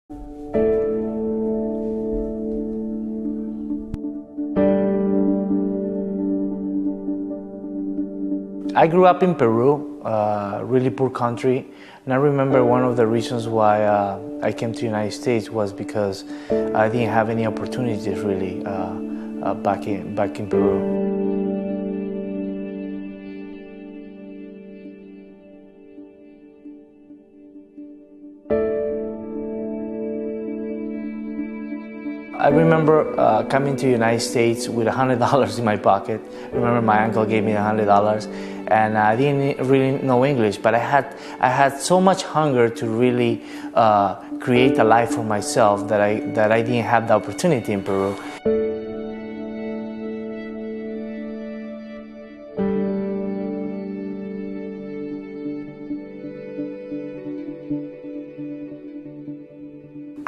I grew up in Peru, really poor country, and I remember one of the reasons why I came to the United States was because I didn't have any opportunities really back in Peru. I remember coming to the United States with $100 in my pocket. I remember my uncle gave me $100, and I didn't really know English, but I had so much hunger to really create a life for myself that I didn't have the opportunity in Peru.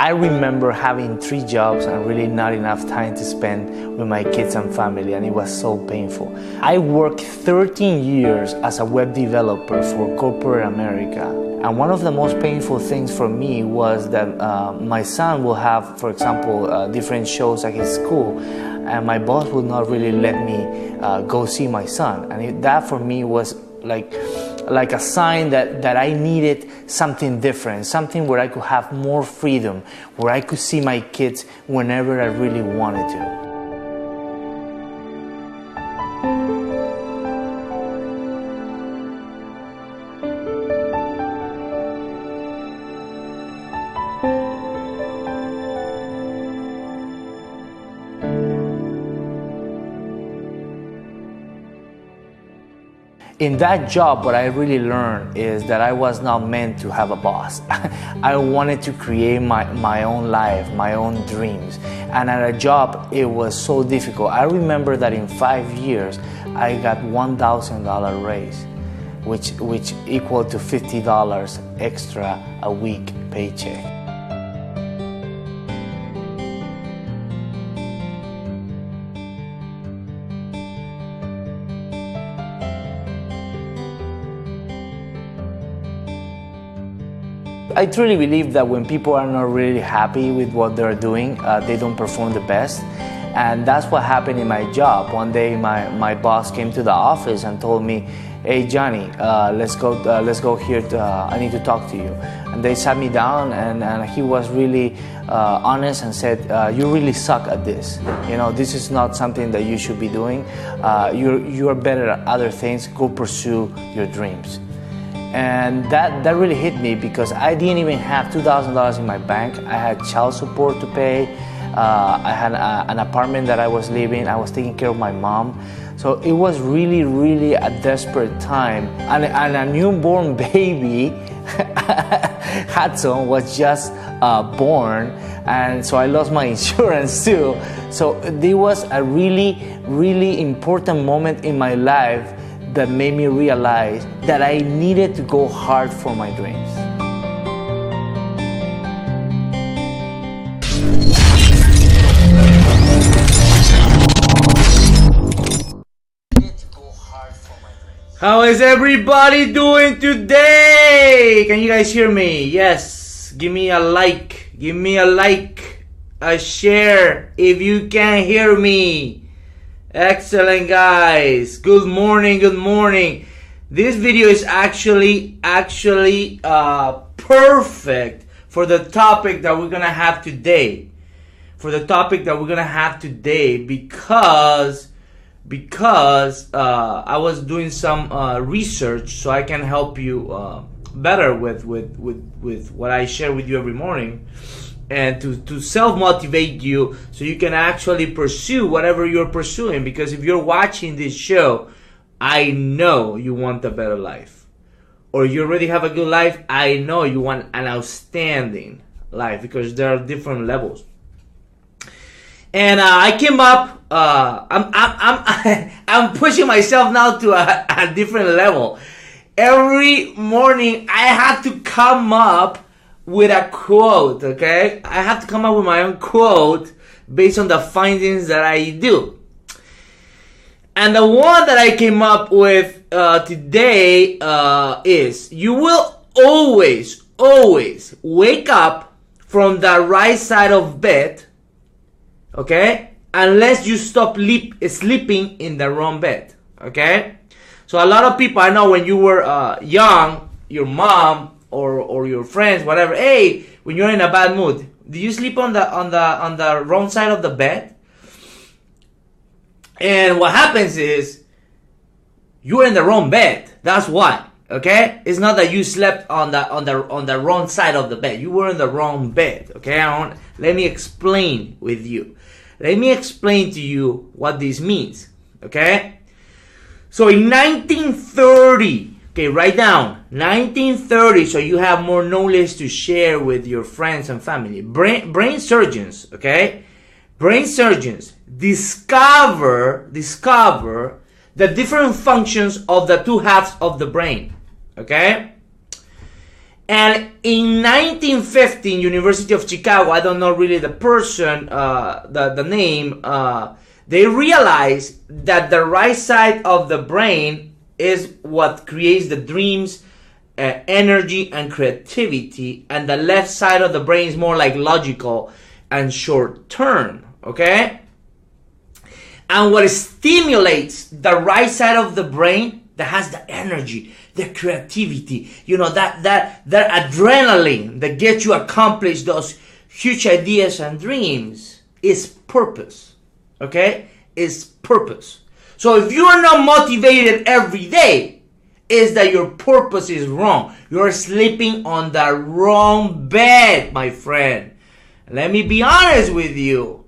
I remember having 3 jobs and really not enough time to spend with my kids and family, and it was so painful. I worked 13 years as a web developer for corporate America, and one of the most painful things for me was that my son will have, for example, different shows at his school, and my boss would not really let me go see my son, and that for me was like a sign that I needed something different, something where I could have more freedom, where I could see my kids whenever I really wanted to. In that job, what I really learned is that I was not meant to have a boss. I wanted to create my own life, my own dreams. And at a job, it was so difficult. I remember that in 5 years, I got $1,000 raise, which equal to $50 extra a week paycheck. I truly believe that when people are not really happy with what they're doing, they don't perform the best. And that's what happened in my job. One day my boss came to the office and told me, "Hey Johnny, let's go here, I need to talk to you." And they sat me down, and he was really honest and said, "You really suck at this. You know, this is not something that you should be doing. You are better at other things. Go pursue your dreams." And that really hit me because I didn't even have $2,000 in my bank. I had child support to pay. I had an apartment that I was living. I was taking care of my mom. So it was really, really a desperate time. And a newborn baby, Hudson, was just born. And so I lost my insurance too. So there was a really, really important moment in my life that made me realize that I needed to go hard for my dreams. How is everybody doing today? Can you guys hear me? Yes, give me a like, a share if you can hear me. Excellent, guys. Good morning. This video is actually perfect for the topic that we're gonna have today. Because I was doing some research so I can help you better with what I share with you every morning, and to self-motivate you so you can actually pursue whatever you're pursuing. Because if you're watching this show, I know you want a better life, or you already have a good life. I know you want an outstanding life, because there are different levels. And I came up. I'm pushing myself now to a different level. Every morning I have to come up with a quote. Okay, I have to come up with my own quote based on the findings that I do. And the one that I came up with today is: you will always wake up from the right side of bed, okay, unless you stop sleeping in the wrong bed, okay? So a lot of people, I know when you were young, your mom or your friends, whatever, hey, when you're in a bad mood, do you sleep on the wrong side of the bed? And what happens is you're in the wrong bed. That's why. Okay? It's not that you slept on the wrong side of the bed. You were in the wrong bed. Okay? Let me explain with you. Let me explain to you what this means. Okay? So in 1930, okay, write down 1930, so you have more knowledge to share with your friends and family. Brain surgeons, okay? Brain surgeons discover the different functions of the two halves of the brain, okay? And in 1915, University of Chicago, I don't know really the person, the name, they realized that the right side of the brain is what creates the dreams, energy, and creativity, and the left side of the brain is more like logical and short term, okay? And what stimulates the right side of the brain that has the energy, the creativity, you know, that adrenaline that gets you accomplish those huge ideas and dreams is purpose, okay? Is purpose. So if you are not motivated every day, is that your purpose is wrong. You're sleeping on the wrong bed, my friend. Let me be honest with you.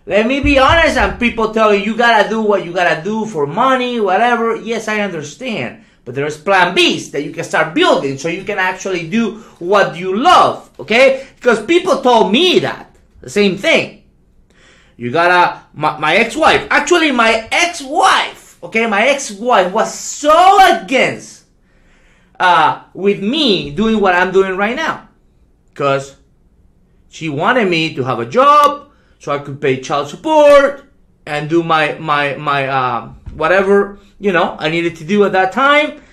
Let me be honest, and people tell you gotta do what you gotta do for money, whatever. Yes, I understand. But there's plan Bs that you can start building so you can actually do what you love, okay? Because people told me that. The same thing. You gotta, my ex-wife, actually my ex-wife, okay? My ex-wife was so against with me doing what I'm doing right now. Because she wanted me to have a job so I could pay child support and do my whatever, you know, I needed to do at that time.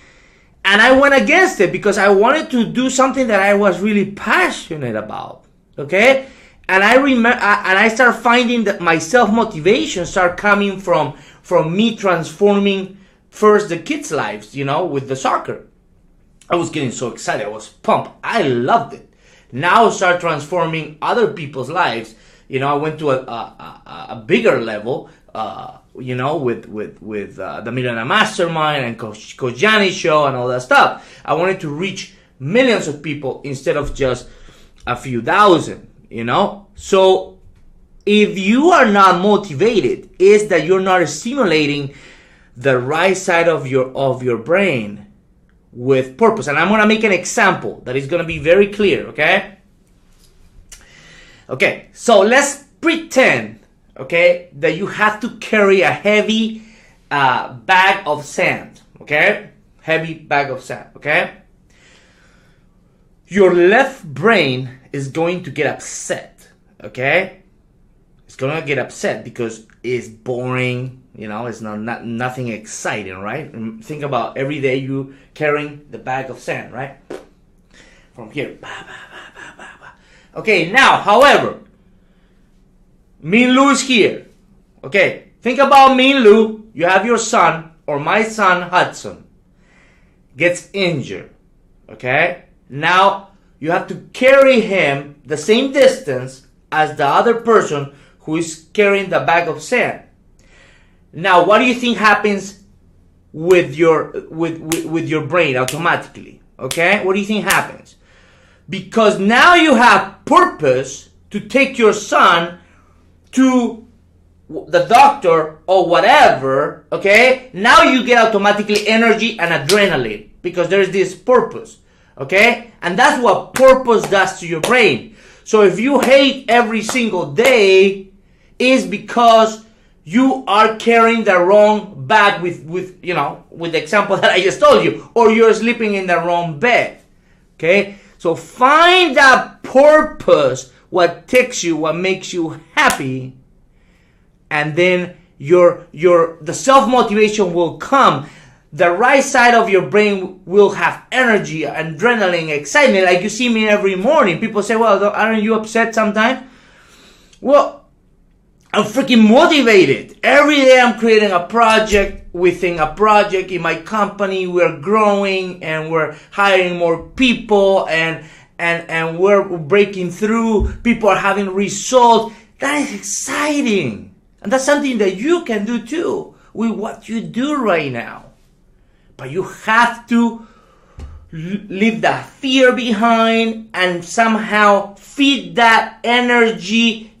And I went against it because I wanted to do something that I was really passionate about, okay? And I remember, and I started finding that my self-motivation started coming from me transforming first the kids' lives, you know, with the soccer. I was getting so excited. I was pumped. I loved it. Now start transforming other people's lives. You know, I went to a bigger level, you know, with the Millionaire Mastermind and Coach Gianni's show and all that stuff. I wanted to reach millions of people instead of just a few thousand, you know. So if you are not motivated, is that you're not stimulating the right side of your brain with purpose. And I'm going to make an example that is going to be very clear, okay? Okay, so let's pretend, okay, that you have to carry a heavy bag of sand, okay? Heavy bag of sand, okay? Your left brain is going to get upset, okay? It's going to get upset because it's boring, you know, it's nothing exciting, right? And think about every day you carrying the bag of sand, right? From here, okay, now, however, me and Lou is here. Okay, think about me and Lou. You have your son, or my son, Hudson, gets injured. Okay, now you have to carry him the same distance as the other person who is carrying the bag of sand. Now, what do you think happens with your brain automatically? Okay, what do you think happens? Because now you have purpose to take your son to the doctor or whatever, okay? Now you get automatically energy and adrenaline because there's this purpose, okay? And that's what purpose does to your brain. So if you hate every single day, is because you are carrying the wrong bag with you know, with the example that I just told you, or you're sleeping in the wrong bed, okay? So find that purpose, what takes you, what makes you happy, and then the self-motivation will come. the right side of your brain will have energy, adrenaline, excitement. Like you see me every morning. People say, well, aren't you upset sometimes? Well, I'm freaking motivated. Every day I'm creating a project within a project in my company. We're growing and we're hiring more people and we're breaking through. People are having results. That is exciting. And that's something that you can do too with what you do right now. But you have to leave that fear behind and somehow feed that energy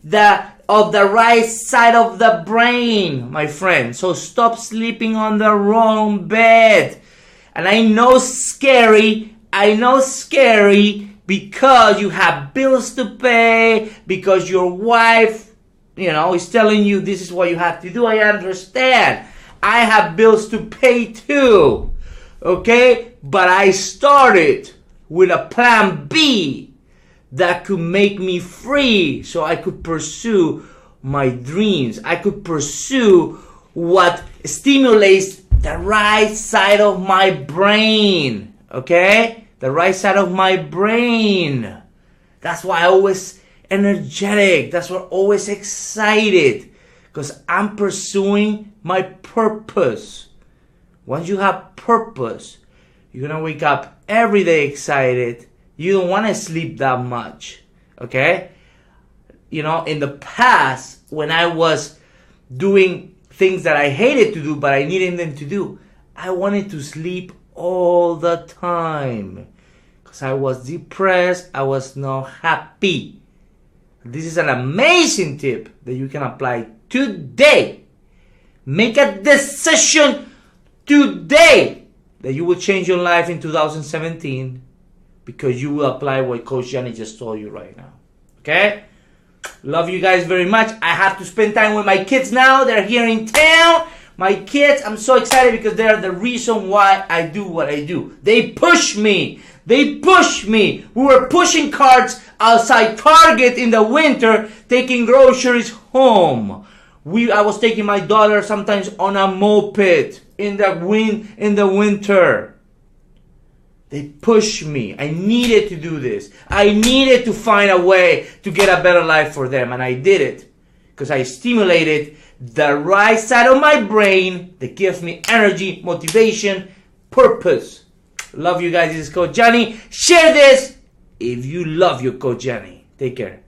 of the right side of the brain, my friend. So stop sleeping on the wrong bed. And I know scary because you have bills to pay, because your wife, is telling you this is what you have to do. I understand. I have bills to pay too. Okay? But I started with a plan B that could make me free so I could pursue my dreams. I could pursue what stimulates the right side of my brain. Okay? The right side of my brain. That's why I'm always energetic. That's why I'm always excited. Because I'm pursuing my purpose. Once you have purpose, you're going to wake up every day excited. You don't want to sleep that much. Okay? In the past, when I was doing things that I hated to do, but I needed them to do, I wanted to sleep all the time. Because I was depressed. I was not happy. This is an amazing tip that you can apply today. Make a decision today that you will change your life in 2017 because you will apply what Coach Johnny just told you right now. Okay? Love you guys very much. I have to spend time with my kids now. They're here in town. My kids, I'm so excited because they're the reason why I do what I do. They push me. We were pushing carts outside Target in the winter, taking groceries home. I was taking my daughter sometimes on a moped in the winter. They pushed me. I needed to do this. I needed to find a way to get a better life for them. And I did it because I stimulated the right side of my brain that gives me energy, motivation, purpose. Love you guys. This is Coach Johnny. Share this if you love your Coach Johnny. Take care.